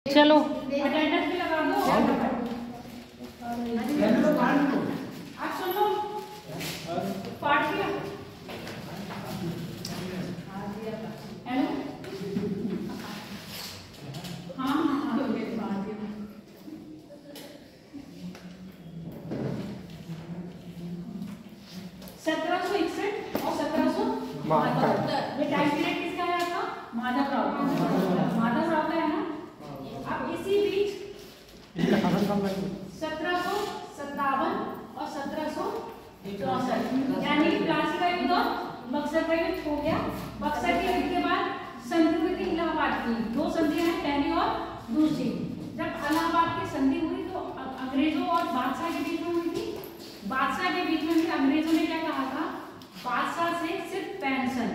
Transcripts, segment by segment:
चलो अटेंडेंस भी लगा दो। आप सुनो पाठ किया हेलो हाँ हाँ 1761 और 1700 ये टाइम पीरियड किसका है आपका? माधवराव का है ना। अब इसी बीच 1757 और 1764 यानी प्लासी का युद्ध और बक्सर का युद्ध हो गया। बक्सर के युद्ध के बाद संधि हुई थी इलाहाबाद की। दो संधियां हैं, पहली और दूसरी। जब इलाहाबाद की संधि हुई तो अंग्रेजों और बादशाह के बीच में हुई थी। बादशाह के बीच में अंग्रेजों ने क्या कहा था? बादशाह से सिर्फ पेंशन।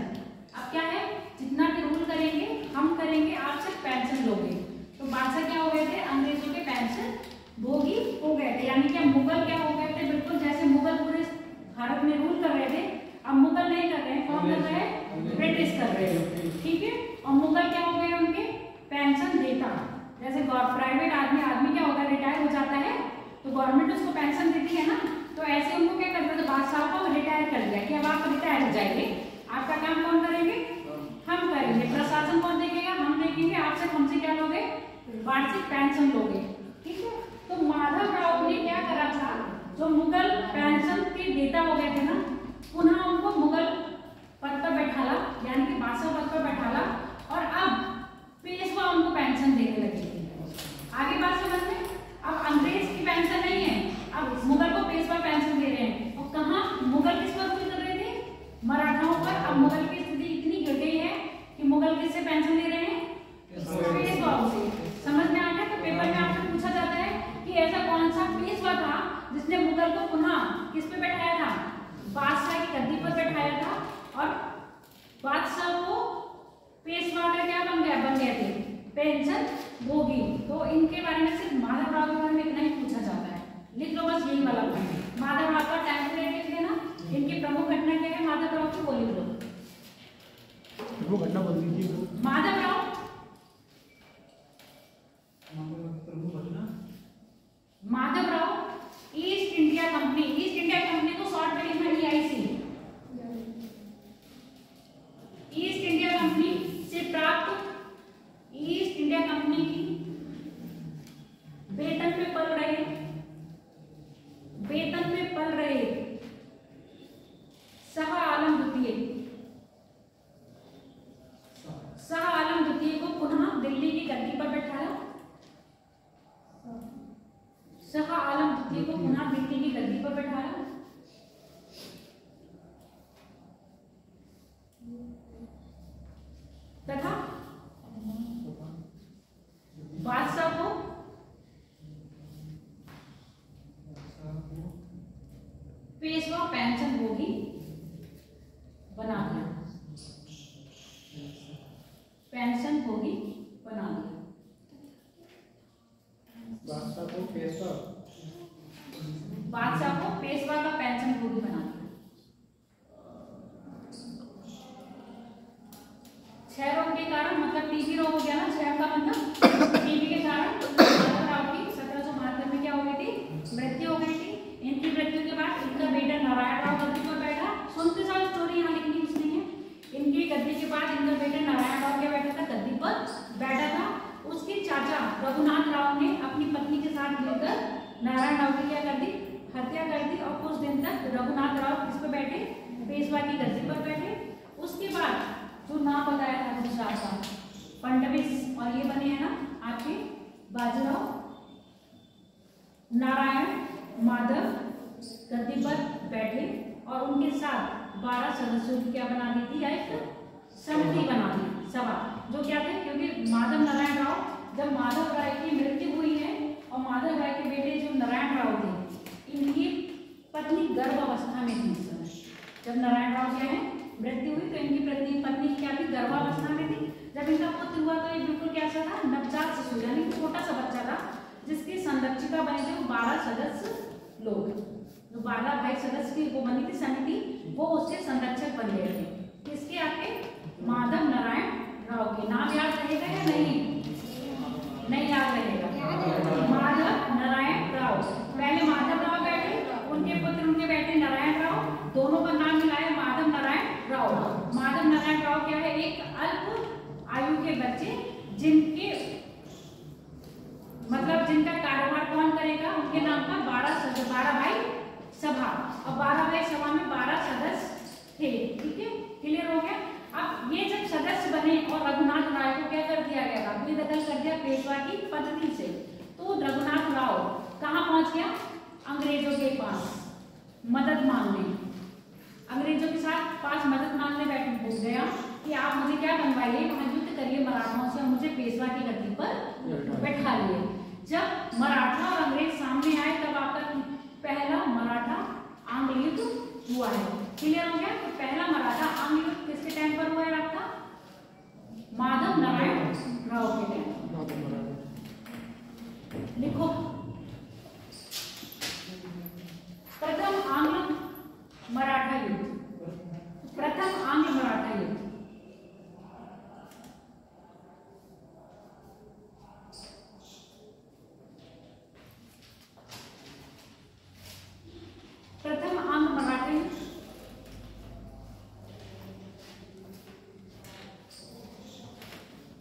अब क्या है, जितना भी रूल करेंगे हम करेंगे, आप सिर्फ पेंशन लोगे। तो बादशाह क्या हो गए थे? अंग्रेजों के पेंशन भोगी हो गए थे। यानी कि मुगल क्या हो गए थे? बिल्कुल जैसे मुगल पूरे भारत में रूल कर रहे थे, अब मुगल नहीं कर रहे हैं। कौन कर रहे हैं? ब्रिटिश कर रहे हैं। ठीक है। और मुगल क्या हो गए? उनके पेंशन देता। जैसे प्राइवेट आदमी क्या होता है? रिटायर हो जाता है तो गवर्नमेंट उसको पेंशन देती है ना। तो ऐसे उनको क्या करते थे? बादशाह को रिटायर कर दिया कि अब आप रिटायर हो जाएंगे, आपका काम कौन करेंगे? हम करेंगे। प्रशासन कौन देखेगा? हम देखेंगे। आपसे हमसे क्या लोगे? वार्षिक पेंशन लोगे। ठीक है। तो माधवराव ने क्या करा था? जो मुगल पेंशन के देता हो गए थे ना, पुनः उनको मुगल पद पर बैठाला, यानी कि बादशाह पद पर बैठाला। और अब पेशवा उनको पेंशन देने लगे थे। आगे बात समझ में? अब अंग्रेज की पेंशन नहीं है, अब मुगल को पेशवा पेंशन दे रहे हैं। और कहाँ मुगल किस पर कर रहे थे? मराठाओं पर। अब मुगल की स्थिति इतनी गिर गई है कि मुगल किससे पेंशन दे रहे हैं? पेशवाओं से। समझ में आ गया? तो पेपर में आपसे पूछा जाता है कि ऐसा कौन सा पेशवा था जिसने मुगल को पुनः किस पे बैठाया था? बादशाह की गद्दी पर बैठाया था। और बादशाह को पेशवा का क्या बन गए थे? पेंशन भोगी। तो इनके बारे में सिर्फ माधवराव के बारे में इतना ही पूछा जाता है। लिख लो बस यही वाला पॉइंट। माधवराव का टाइम पीरियड लिख लेना। इनकी प्रमुख घटना क्या है माधवराव की? वो लिख लो। वो घटना बोल दीजिए। माधवराव ईस्ट इंडिया कंपनी को शॉर्ट में लिखना EIC। ईस्ट इंडिया कंपनी से प्राप्त ईस्ट इंडिया कंपनी की वेतन में पल रहे शाह आलम द्वितीय को पुनः दिल्ली की गद्दी पर बैठाया। शाह आलम द्वितीय को पुनः दिल्ली की गद्दी पर बैठाया। तथा बादशाह को पेशवा पेंशन भोगी बना दिया। बादशाह को पेशवा का पेंशन भोगी बना दिया। क्षय रोग के कारण, मतलब टीबी रोग हो गया ना। क्षय का मतलब टीबी के कारण माधवराव की 1772 में क्या हो गई थी? मृत्यु हो गई थी। इनकी मृत्यु के बाद इनका बेटा नारायण राव गद्दी पर बैठा। सुनते साथ स्टोरी यहाँ लिखनी कुछ नहीं है। इनकी गद्दी के बाद इनका बेटा नारायण राव क्या बैठा था? गद्दी पर बैठा था। उसके चाचा रघुनाथ राव ने अपनी पत्नी के साथ मिलकर नारायण राव की क्या कर दी? हत्या कर दी। और कुछ दिन तक रघुनाथ राव किस पर बैठे? पेशवा की गद्दी पर बैठे। उसके बाद जो नाम बताया था दूसरा था फडणवीस, और ये बने हैं ना आपके बाजीराव नारायण माधव गद्दी पर बैठे। और उनके साथ 12 सदस्यों की क्या बना दी थी? एक समिति बना दी, सभा। जो क्या थे? क्योंकि माधव नारायण राव, जब माधव राय की मृत्यु हुई है और माधव राय के बेटे जो नारायण राव थे, इनकी पत्नी गर्भावस्था में थी। जब नारायण राव क्या है मृत्यु हुई तो इनकी पत्नी क्या थी? गर्भावस्था में थी। जब इनका पुत्र हुआ तो ये बिल्कुल कैसा था? नवजात शिशु, यानी छोटा सा बच्चा था, जिसकी संरक्षिका बने थे वो 12 सदस्य लोग। जो 12 भाई सदस्य की वो बनी थी समिति, वो उसके संरक्षक बन गए थे। किसके? आपके माधव नारायण राव के। नाम याद रहेगा या नहीं? नहीं याद रहेगा। माधव नारायण राव, पहले माधव राव बैठे, उनके पुत्र उनके बेटे नारायण राव, दोनों का नाम मिलाया माधव नारायण राव। माधव नारायण राव क्या है? एक अल्प आयु के बच्चे जिनके मतलब जिनका कारोबार कौन करेगा, उनके नाम का 12 भाई सभा, और 12 भाई सभा में 12 सदस्य थे। ठीक है, क्लियर हो गया। अब ये जब सदस्य बने और रघुनाथ राय को क्या कर दिया गया था, दखल कर दिया पेशवा की पद्धति से, तो रघुनाथ राव कहाँ पहुंच गया? अंग्रेजों के पास मदद मांगने, अंग्रेजों के पास मदद मांगने बैठ गया कि आप मुझे क्या बनवाइए, वहां युद्ध करिए मराठाओं से, मुझे पेशवा की गद्दी पर बैठा लिए। जब मराठा और अंग्रेज सामने आए तब आपका पहला मराठा आंग्ल युद्ध हुआ है। क्लियर हो गया? तो पहला मराठा आंग्ल युद्ध किसके टाइम पर हुआ है आपका? माधव नारायण राव के टाइम। लिखो, प्रथम आंग्ल मराठा युद्ध, प्रथम आंग्ल मराठा युद्ध। प्रथम आंग्ल मराठा युद्ध,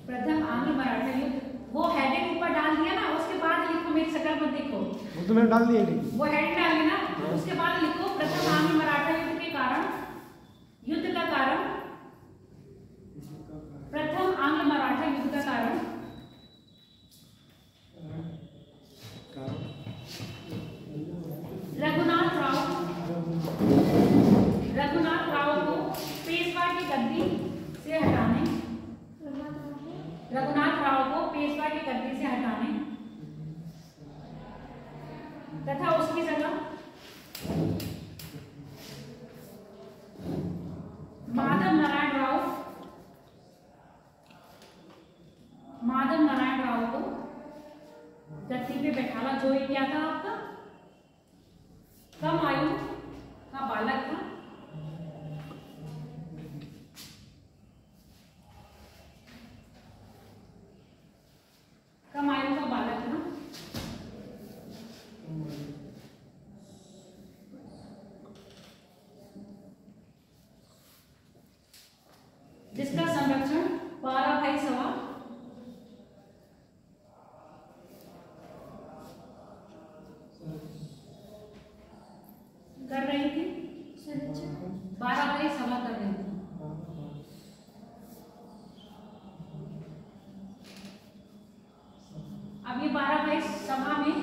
प्रथम आंग्ल मराठा युद्ध, वो हेडिंग ऊपर डाल दिया ना, उसके बाद लिखो, मेरी शक्ल मत देखो, वो तो मैंने डाल दिया है, वो हेडिंग डाल दी ना, उसके बाद लिखो प्रथम आंग्ल मराठा युद्ध के कारण, युद्ध का कारण, प्रथम आंग्ल मराठा युद्ध का कारण रघुनाथ राव को पेशवा की गद्दी से हटाने, रघुनाथ राव को पेशवा की गद्दी से हटाने तथा उसकी जगह माधव नारायण राव को गद्दी पे बैठाना। जो ये क्या था आपका? कम आयु का बालक था, कम आयु का बालक था, जिसका संरक्षण 12 भाई सभा कर रही थी, 12 भाई सभा कर रही थी। अब ये 12 भाई सभा में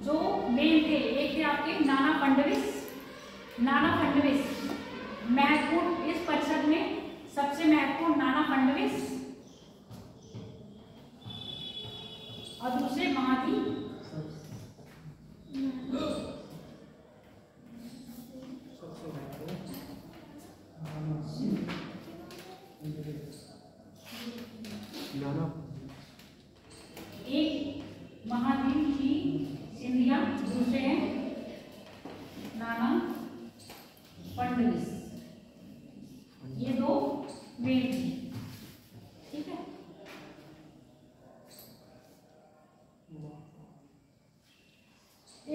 जो मेन थे, एक थे आपके नाना फडणवीस, महत्वपूर्ण, इस परिषद में सबसे महत्वपूर्ण नाना फडणवीस, और दूसरे महादी नाना, एक महादेव जी सिंधिया, दूसरे हैं नाना फडणवीस, ये दो मेन थे। ठीक है,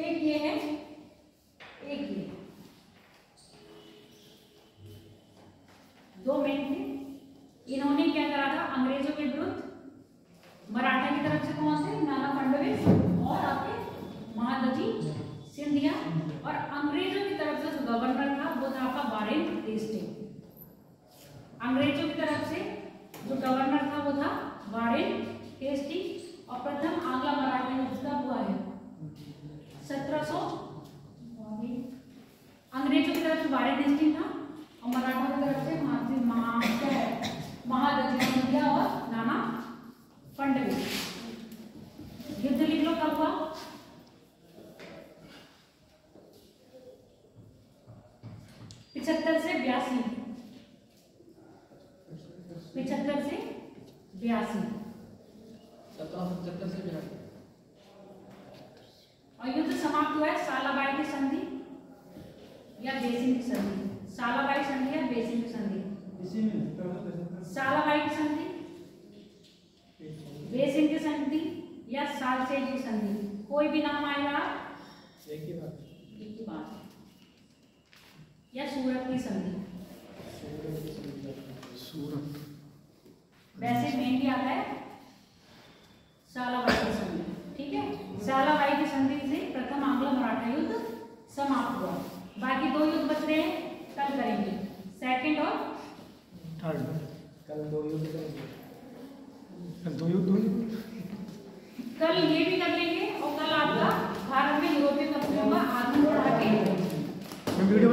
एक ये है, एक ये, दो मेन थे। इन्होंने क्या करा था? अंग्रेजों के विरुद्ध मराठा की तरफ से कौन थे? नाना फडणवीस और आपके महादजी सिंधिया, और अंग्रेजों की तरफ से जो गवर्नर था वो था आपका वारेन हेस्टिंग। अंग्रेजों की तरफ से जो गवर्नर था वो था वारेन हेस्टिंग। और प्रथम आंग्ल मराठा युद्ध कब हुआ है? 1700। अंग्रेजों की तरफ से वारेन हेस्टिंग था और मराठा की तरफ से महादजी सिंधिया और नाना फडणवीस। युद्ध लिख लो, कब हुआ? 75 से 82, 75 से 82, 1775 से 82। और युद्ध समाप्त हुआ है सालाबाई की संधि या बेसिंग की संधि। सालाबाई संधि या बेसिंग की संधि? सालाबाई की संधि, बेसिंग की संधि सालसेज की संधि, कोई भी नाम आएगा एक ही बात। एक ही बात, या सूरत की संधि। सूरत वैसे मेनली आता है सालाबाई की संधि, ठीक है। सालाबाई की संधि से प्रथम आंग्ल मराठा युद्ध समाप्त हुआ। बाकी 2 युद्ध बच रहे हैं, कल करेंगे, सेकंड और थर्ड। कल 2 युद्ध करेंगे। कल 2 युद्ध होंगे। कल ये भी कर लेंगे और कल आपका भारत में यूरोपीय कंपनियों का आगमन पढ़ा के मैं वीडियो